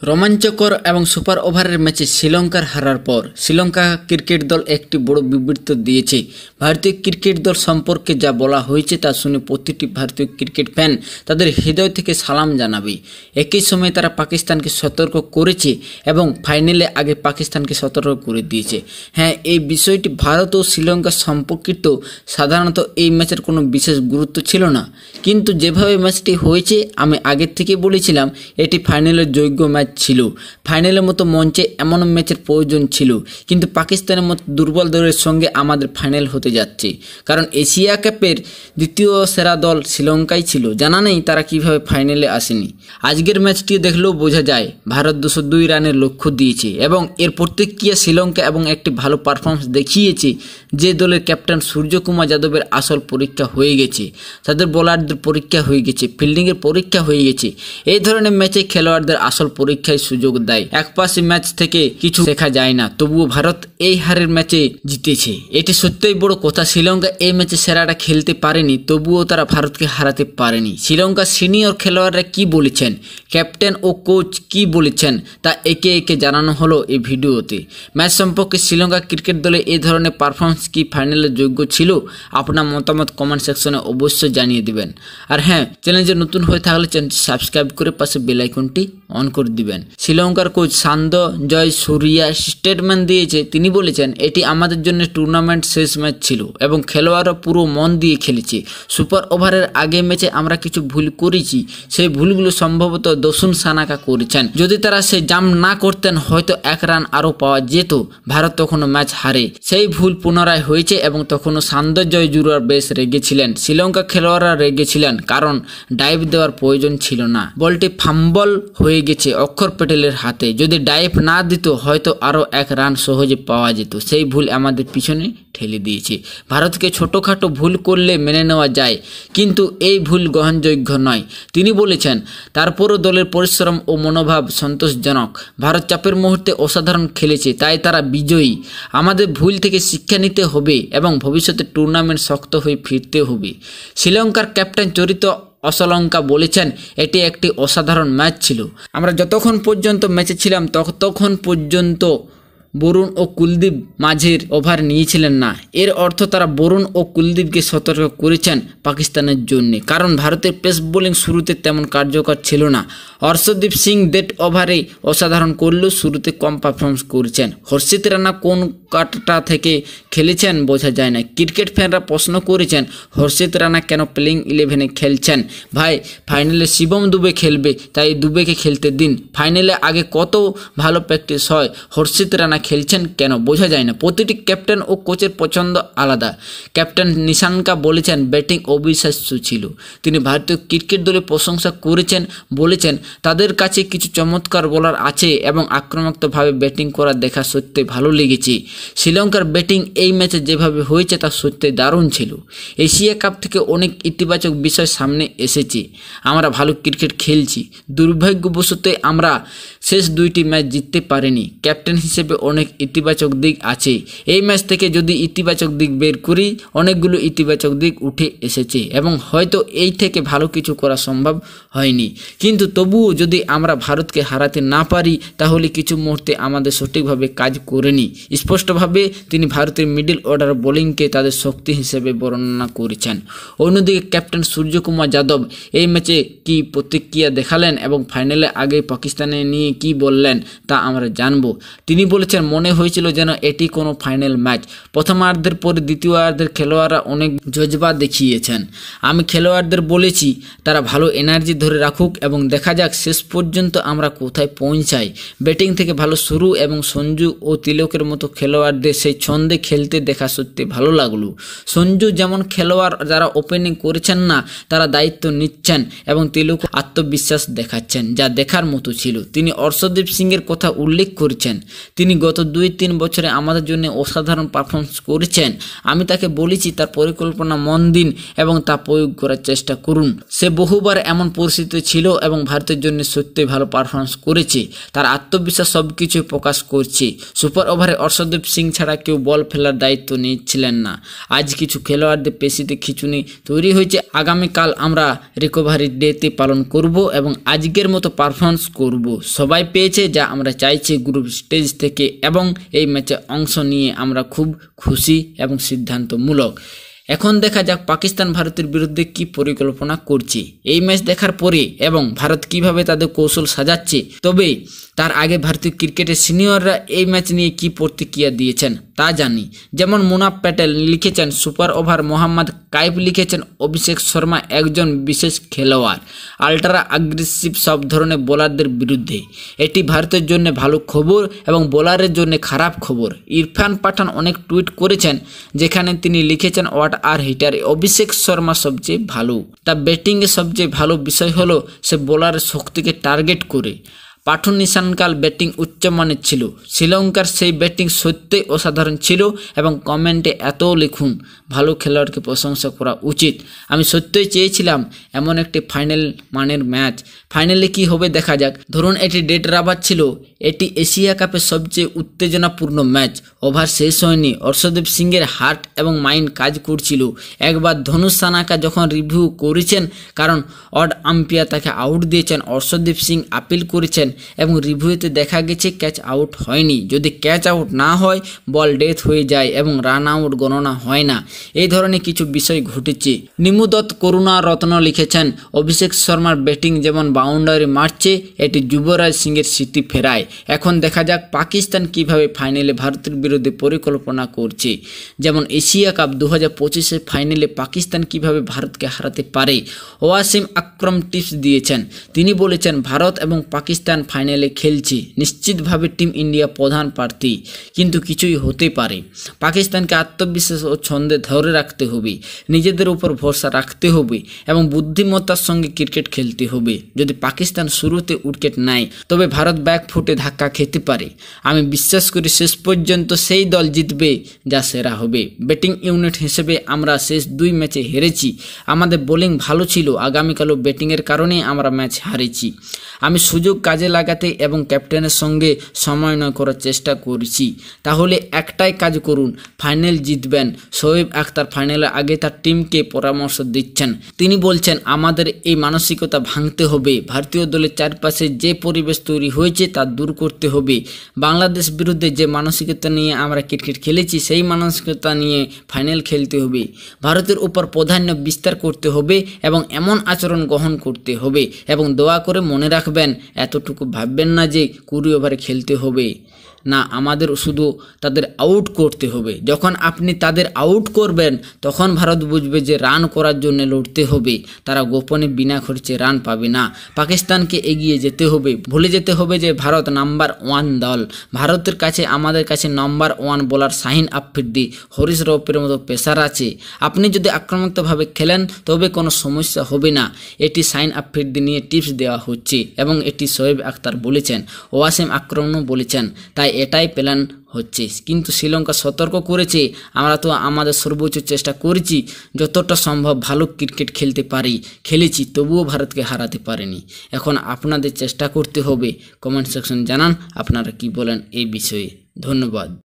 রোমাঞ্চকর এবং সুপার ওভারের ম্যাচে শ্রীলঙ্কার হারার পর শ্রীলঙ্কা ক্রিকেট দল একটি বড় বিবৃতি দিয়েছে। ভারতীয় ক্রিকেট দল সম্পর্কে যা বলা হয়েছে তা শুনে প্রতিটি ভারতীয় ক্রিকেট ফ্যান তাদের হৃদয় থেকে সালাম জানাবে। একই সময় তারা পাকিস্তানকে সতর্ক করেছে এবং ফাইনালে আগে পাকিস্তানকে সতর্ক করে দিয়েছে। হ্যাঁ, এই বিষয়টি ভারত ও শ্রীলঙ্কা সম্পর্কিত। সাধারণত এই ম্যাচের কোনো বিশেষ গুরুত্ব ছিল না, কিন্তু যেভাবে ম্যাচটি হয়েছে আমি আগের থেকে বলেছিলাম এটি ফাইনালের যোগ্য ম্যাচ ছিল। ফাইনালের মতো মঞ্চে এমন ম্যাচের প্রয়োজন ছিল, কিন্তু পাকিস্তানের মতো দুর্বল দলের সঙ্গে আমাদের ফাইনাল হতে যাচ্ছে, কারণ এশিয়া কাপের দ্বিতীয় সেরা দল শ্রীলঙ্কাই ছিল। জানা নেই তারা কিভাবে ফাইনালে আসেনি। আজকের ম্যাচটি দেখলেও বোঝা যায় ভারত 202 রানের লক্ষ্য দিয়েছে এবং এর প্রতিক্রিয়া শ্রীলঙ্কা এবং একটি ভালো পারফরমেন্স দেখিয়েছে। যে দলের ক্যাপ্টেন সূর্যকুমার যাদবের আসল পরীক্ষা হয়ে গেছে, তাদের বোলারদের পরীক্ষা হয়ে গেছে, ফিল্ডিংয়ের পরীক্ষা হয়ে গেছে। এই ধরনের ম্যাচে খেলোয়াড়দের আসল পরীক্ষায় সুযোগ দেয়। একপাশে ম্যাচ থেকে কিছু শেখা যায় না, তবুও ভারত এই হারের ম্যাচে জিতেছে, এটি সত্যিই বড় কথা। শ্রীলঙ্কা এই ম্যাচে সেরাটা খেলতে পারেনি, তবুও তারা ভারতকে হারাতে পারেনি। শ্রীলঙ্কার সিনিয়র খেলোয়াড়রা কি বলেছেন, ক্যাপ্টেন ও কোচ কি বলেছেন, তা একে একে জানানো হলো এই ভিডিওতে। ম্যাচ সম্পর্কে শ্রীলঙ্কা ক্রিকেট দলে এই ধরনের পারফরমেন্স কি ফাইনালের যোগ্য ছিল? আপনার মতামত কমেন্ট সেকশনে অবশ্যই জানিয়ে দিবেন। আর হ্যাঁ, চ্যানেলে নতুন হয়ে থাকলে চ্যানেলটি সাবস্ক্রাইব করে পাশে বেল আইকনটি অন করে দিবেন। শ্রীলঙ্কার কোচ সান্দ জয়সূরিয়া স্টেটমেন্ট দিয়েছে। তিনি বলেছেন, এটি আমাদের জন্য টুর্নামেন্ট শেষ ম্যাচ ছিল এবং খেলোয়াড়রা পুরো মন দিয়ে খেলেছে। সুপার ওভারের আগে ম্যাচে আমরা কিছু ভুল করেছি, সেই ভুলগুলো সম্ভবত দসুন সানাকা করেছেন। যদি তারা সেই জাম্প না করতেন হয়তো 1 রান আরও পাওয়া যেত। ভারত তখনও ম্যাচ হারে, সেই ভুল পুনরায় হয়েছে এবং তখনও সান্দ জয়সূরিয়া বেশ রেগেছিলেন। শ্রীলঙ্কা খেলোয়াড়রা রেগেছিলেন কারণ ডাইভ দেওয়ার প্রয়োজন ছিল না। বলটি ফাম্বল হয়ে গেছে অক্ষর প্যাটেলের হাতে। যদি ডাইভ না দিত হয়তো আরও 1 রান সহজে পাওয়া যেত। সেই ভুল আমাদের পিছনে ঠেলে দিয়েছে। ভারতকে ছোটোখাটো ভুল করলে মেনে নেওয়া যায়, কিন্তু এই ভুল গ্রহণযোগ্য নয়, তিনি বলেছেন। তারপরও দলের পরিশ্রম ও মনোভাব সন্তোষজনক। ভারত চাপের মুহূর্তে অসাধারণ খেলেছে, তাই তারা বিজয়ী। আমাদের ভুল থেকে শিক্ষা নিতে হবে এবং ভবিষ্যতে টুর্নামেন্ট শক্ত হয়ে ফিরতে হবে। শ্রীলঙ্কার ক্যাপ্টেন চরিত অসলঙ্কা বলেছেন, এটি একটি অসাধারণ ম্যাচ ছিল। আমরা যতক্ষণ পর্যন্ত ম্যাচে ছিলাম ততক্ষণ পর্যন্ত বরুণ ও কুলদীপ মাঝের ওভার নিয়েছিলেন না। এর অর্থ তারা বরুণ ও কুলদীপকে সতর্ক করেছেন পাকিস্তানের জন্য, কারণ ভারতের পেস বোলিং শুরুতে তেমন কার্যকর ছিল না। হর্ষদীপ সিং ডেট ওভারে অসাধারণ করলেও শুরুতে কম পারফরমেন্স করেছেন। হর্ষিত রানা কোন কাটটা থেকে খেলেছেন বোঝা যায় না। ক্রিকেট ফ্যানরা প্রশ্ন করেছেন, হর্ষিত রানা কেন প্লেইং 11-এ খেলছেন? ভাই, ফাইনালে শিবম দুবে খেলবে, তাই দুবেকে খেলতে দিন। ফাইনালে আগে কত ভালো প্র্যাকটিস হয়, হর্ষিত রানা খেলছেন কেন বোঝা যায় না। প্রতিটি ক্যাপ্টেন ও কোচের পছন্দ আলাদা। ক্যাপ্টেন নিশাঙ্কা বলেছেন, ব্যাটিং অবিশ্বাস্য ছিল। তিনি ভারতীয় ক্রিকেট দলের প্রশংসা করেছেন, বলেছেন তাদের কাছে কিছু চমৎকার বোলার আছে এবং আক্রমণাত্মকভাবে ব্যাটিং করা দেখা সত্যি ভালো লেগেছে। শ্রীলঙ্কার ব্যাটিং এই ম্যাচে যেভাবে হয়েছে তা সত্যি দারুণ ছিল। এশিয়া কাপ থেকে অনেক ইতিবাচক বিষয় সামনে এসেছে। আমরা ভালো ক্রিকেট খেলছি, দুর্ভাগ্যবশত আমরা শেষ 2টি ম্যাচ জিততে পারিনি। ক্যাপ্টেন হিসেবে অনেক ইতিবাচক দিক আছে। এই ম্যাচ থেকে যদি ইতিবাচক দিক বের করি, অনেকগুলো ইতিবাচক দিক উঠে এসেছে এবং হয়তো এই থেকে ভালো কিছু করা সম্ভব হয়নি, কিন্তু তবুও যদি আমরা ভারতকে হারাতে না পারি তাহলে কিছু মুহূর্তে আমাদের সঠিকভাবে কাজ করেনি। স্পষ্টভাবে তিনি ভারতের মিডল অর্ডার বোলিংকে তাদের শক্তি হিসেবে বর্ণনা করেছেন। অন্যদিকে ক্যাপ্টেন সূর্যকুমার যাদব এই ম্যাচে কি প্রতিক্রিয়া দেখালেন এবং ফাইনালে আগে পাকিস্তানে নিয়ে কি বললেন তা আমরা জানব। তিনি বলেছেন, মনে হয়েছিল যেন এটি কোনো ফাইনাল ম্যাচ। প্রথমার্ধের পরে দ্বিতীয়ার্ধের খেলোয়াড়রা অনেক জজবা দেখিয়েছেন। আমি খেলোয়াড়দের বলেছি তারা ভালো এনার্জি ধরে রাখুক এবং দেখা যাক শেষ পর্যন্ত আমরা কোথায় পৌঁছাই। ব্যাটিং থেকে ভালো শুরু এবং সঞ্জু ও তিলকের মতো খেলোয়াড়দের সেই ছন্দে খেলতে দেখা সত্যি ভালো লাগলো। সঞ্জু যেমন খেলোয়াড় যারা ওপেনিং করেছেন না তারা দায়িত্ব নিচ্ছেন এবং তিলক আত্মবিশ্বাস দেখাচ্ছেন, যা দেখার মতো ছিল। তিনি হর্ষদীপ সিংয়ের কথা উল্লেখ করেছেন। তিনি গত 2-3 বছরে আমাদের জন্য অসাধারণ পারফরমেন্স করেছেন। আমি তাকে বলেছি তার পরিকল্পনা মন দিন এবং তা প্রয়োগ করার চেষ্টা করুন। সে বহুবার এমন পরিস্থিতি ছিল এবং ভারতের জন্য সত্যি ভালো পারফরমেন্স করেছে। তার আত্মবিশ্বাস সবকিছু প্রকাশ করছে। সুপার ওভারে অর্শদীপ সিং ছাড়া কেউ বল ফেলার দায়িত্ব নিচ্ছিলেন না। আজ কিছু খেলোয়াড়দের পেশিতে খিঁচুনি তৈরি হয়েছে। আগামীকাল আমরা রিকভারি ডেতে পালন করব এবং আজকের মতো পারফরমেন্স করব। সবাই পেয়েছে যা আমরা চাইছি গ্রুপ স্টেজ থেকে এবং এই ম্যাচে অংশ নিয়ে আমরা খুব খুশি এবং সিদ্ধান্তমূলক। এখন দেখা যাক পাকিস্তান ভারতের বিরুদ্ধে কি পরিকল্পনা করছে এই ম্যাচ দেখার পরে এবং ভারত কিভাবে তাদের কৌশল সাজাচ্ছে। তবে তার আগে ভারতীয় ক্রিকেটের সিনিয়ররা এই ম্যাচ নিয়ে কি প্রতিক্রিয়া দিয়েছেন তা জানি। যেমন মুনাফ প্যাটেল লিখেছেন সুপার ওভার, মোহাম্মদ কাইফ লিখেছেন অভিষেক শর্মা একজন বিশেষ খেলোয়াড়, আল্ট্রা অ্যাগ্রেসিভ সব ধরনের বোলারদের বিরুদ্ধে। এটি ভারতের জন্য ভালো খবর এবং বোলারের জন্য খারাপ খবর। ইরফান পাঠান অনেক টুইট করেছেন যেখানে তিনি লিখেছেন what are heater, Abhishek Sharma সবচেয়ে ভালো। তার ব্যাটিংয়ে সবচেয়ে ভালো বিষয় হলো সে বোলারের শক্তিকে টার্গেট করে। পাঠন নিশানকাল ব্যাটিং উচ্চমানের ছিল। শ্রীলঙ্কার সেই ব্যাটিং সত্যিই অসাধারণ ছিল এবং কমেন্টে এতও লিখুন ভালো খেলোয়াড়কে প্রশংসা করা উচিত। আমি সত্যিই চেয়েছিলাম এমন একটি ফাইনাল মানের ম্যাচ। ফাইনালে কি হবে দেখা যাক। ধরুন এটি ডেট রাবার ছিল, এটি এশিয়া কাপের সবচেয়ে উত্তেজনাপূর্ণ ম্যাচ। ওভার শেষ হয়নি, অর্শদীপ সিংয়ের হার্ট এবং মাইন্ড কাজ করছিল। একবার ধনুষ সানাকা যখন রিভিউ করেছেন কারণ অড আম্পায়ার তাকে আউট দিয়েছেন, অর্শদীপ সিং আপিল করেছেন এবং রিভিউতে দেখা গেছে ক্যাচ আউট হয়নি। যদি ক্যাচ আউট না হয় বল ডেথ হয়ে যায় এবং রান আউট গণনা হয় না। এই ধরনের কিছু বিষয় ঘটেছে। নিমুদত্ত করুণা রত্ন লিখেছেন অভিষেক শর্মার ব্যাটিং যেমন বাউন্ডারি মারছে এটি যুবরাজ সিংয়ের স্মৃতি ফেরায়। এখন দেখা যাক পাকিস্তান কিভাবে ফাইনালে ভারতের বিরুদ্ধে পরিকল্পনা করছে। যেমন এশিয়া কাপ 2025-এর ফাইনালে পাকিস্তান কিভাবে ভারতকে হারাতে পারে। ওয়াসিম আকরম টিপস দিয়েছেন। তিনি বলেছেন ভারত এবং পাকিস্তান ফাইনালে খেলছে, নিশ্চিতভাবে টিম ইন্ডিয়া প্রধান প্রার্থী, কিন্তু কিছুই হতে পারে। পাকিস্তানকে আত্মবিশ্বাস ও ছন্দে ধরে রাখতে হবে, নিজেদের উপর ভরসা রাখতে হবে এবং বুদ্ধিমত্তার সঙ্গে ক্রিকেট খেলতে হবে। যদি পাকিস্তান শুরুতে উইকেট নেয় তবে ভারত ব্যাকফুটে ধাক্কা খেতে পারে। আমি বিশ্বাস করি শেষ পর্যন্ত সেই দল জিতবে যা সেরা হবে। ব্যাটিং ইউনিট হিসেবে আমরা শেষ 2 ম্যাচে হেরেছি। আমাদের বোলিং ভালো ছিল, আগামীকালও ব্যাটিংয়ের কারণে আমরা ম্যাচ হারেছি। আমি সুযোগ কাজে লাগাতে এবং ক্যাপ্টেনের সঙ্গে সমন্বয় করার চেষ্টা করেছি। তাহলে একটাই কাজ করুন, ফাইনাল জিতবেন। শোয়েব আখতার ফাইনালের আগে তার টিমকে পরামর্শ দিচ্ছেন। তিনি বলছেন আমাদের এই মানসিকতা ভাঙতে হবে। ভারতীয় দলের চারপাশে যে পরিবেশ তৈরি হয়েছে তা দূর করতে হবে। বাংলাদেশ বিরুদ্ধে যে মানসিকতা নিয়ে আমরা ক্রিকেট খেলেছি সেই মানসিকতা নিয়ে ফাইনাল খেলতে হবে। ভারতের উপর প্রাধান্য বিস্তার করতে হবে এবং এমন আচরণ গ্রহণ করতে হবে এবং দোয়া করে মনে রাখবেন এতটুকু ভাববেন না যে 20 ওভারে খেলতে হবে না, আমাদের শুধু তাদের আউট করতে হবে। যখন আপনি তাদের আউট করবেন তখন ভারত বুঝবে যে রান করার জন্য লড়তে হবে। তারা গোপনে বিনা খরচে রান পাবে না। পাকিস্তানকে এগিয়ে যেতে হবে। ভুলে যেতে হবে যে ভারত নাম্বার 1 দল। ভারতের কাছে আমাদের কাছে নাম্বার 1 বোলার শাহিন আফ্রিদি, হরিশ রৌফের মতো পেসার আছে। আপনি যদি আক্রমণাত্মকভাবে খেলেন তবে কোনো সমস্যা হবে না। এটি শাহিন আফ্রিদি নিয়ে টিপস দেওয়া হচ্ছে এবং এটি শোয়েব আখতার বলেছেন, ওয়াসিম আকরমও বলেছেন। তাই এটাই প্ল্যান হচ্ছে। কিন্তু শ্রীলঙ্কা সতর্ক করেছে আমরা তো আমাদের সর্বোচ্চ চেষ্টা করেছি, যতটা সম্ভব ভালো ক্রিকেট খেলেছি, তবুও ভারতকে হারাতে পারেনি। এখন আপনাদের চেষ্টা করতে হবে। কমেন্ট সেকশন জানান আপনারা কি বলেন এই বিষয়ে। ধন্যবাদ।